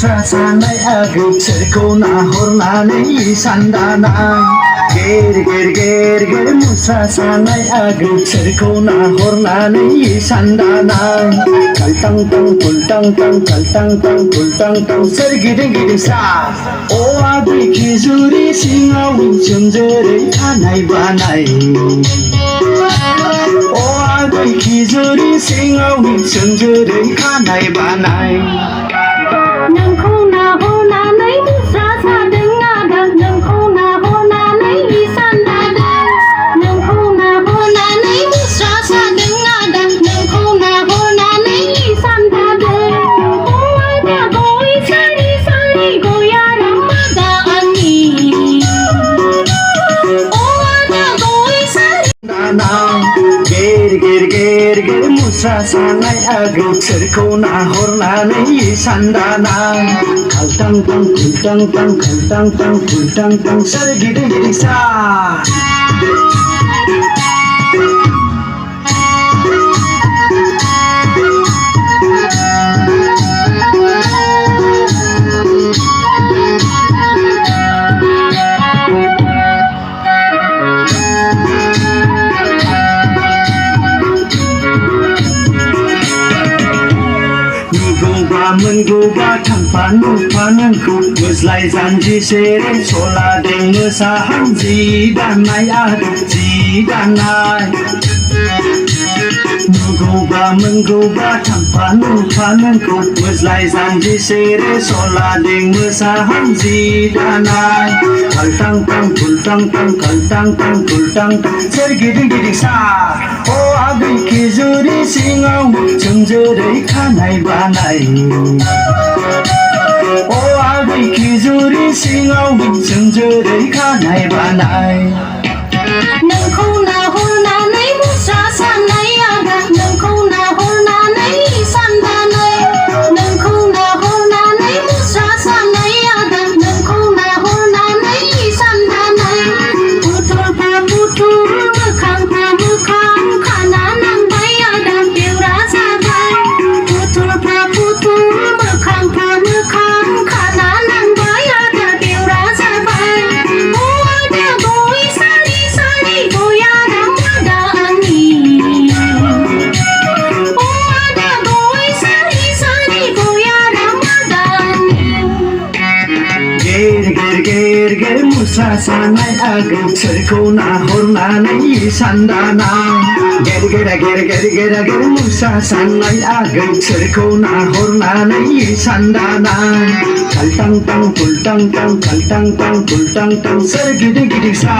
मुस्रा सानाय आगै सोरखौ नाहरनानै सानदानाय गेर गेर गेर गेर मुस्रा सानाय आगै सोरखौ नाहरनानै सानदानाय काल्टां टां कुल्टां टां काल्टां टां कुल्टां टां सोरगिदिं गिदिं सा अ आगै खिजुरि सिङाव सोमजोरै खानाय बानाय अ आगै खिजुरि सिङाव सोमजोरै खानाय बानाय नोंखौ नाहरनानै मुस्रा सादों आदा नोंखौ नाहरनानै सानदादों नोंखौ नाहरनानै मुस्रा सादों आदा नोंखौ नाहरनानै सानदादों अ आदा गय सारि सारि गयारा मादा आंनि अ आदा गय सारि गेर गेर गेर गेर मुस्रा सानाय आगै सोरखौ नाहरनानै सानदानाय काल्टां टां कुल्टां टां काल्टां टां कुल्टां टां सोरगिदिं गिदिं सा मोनगौबा थांफा नुफा नोंखौ मोज्लाय जानजि सेरे सलादों मोसाहां जि दानाय आरो जि दानाय नुगौबा मोनगौबा थांफा नुफा नोंखौ मोज्लाय जानजि सेरे सलादों मोसाहां जि दानाय काल्टां टां कुल्टां टां काल्टां टां कुल्टां टां सोरगिदिं गिदिं सा अ आगै खिजुरि सिङाव सोमजोरै खानाय बानाय अ आगै खिजुरि सिङाव सोमजोरै खानाय बानाय नोंखौ नाहरनानै मुस्रा सानाय आदा नोंखौ नाहरनानै सानदानाय नोंखौ नाहरनानै मुस्रा सानाय आदा नोंखौ नाहरनानै सानदानाय फुथुरफा फुथुर मोखांफा मोखां खाना नांबाय आदा बेवरा जाबाय फुथुरफा फुथुर मोखांफा मोखां खाना नांबाय आदा बेवरा जाबाय अ आदा गय सारि सारि गयारा मादा आंनि अ आदा गय सारि सारि गयारा मादा आंनि गेर गेर गेर गेर मुस्रा सानाय आगै सोरखौ नाहरनानै सानदानाय गेर गेरा गेर गेर गेरा गेर मुस्रा सानाय आगै सोरखौ नाहरनानै सानदानाय काल्टां टां कुल्टां टां काल्टां टां कुल्टां टां सोरगिदिं गिदिं सा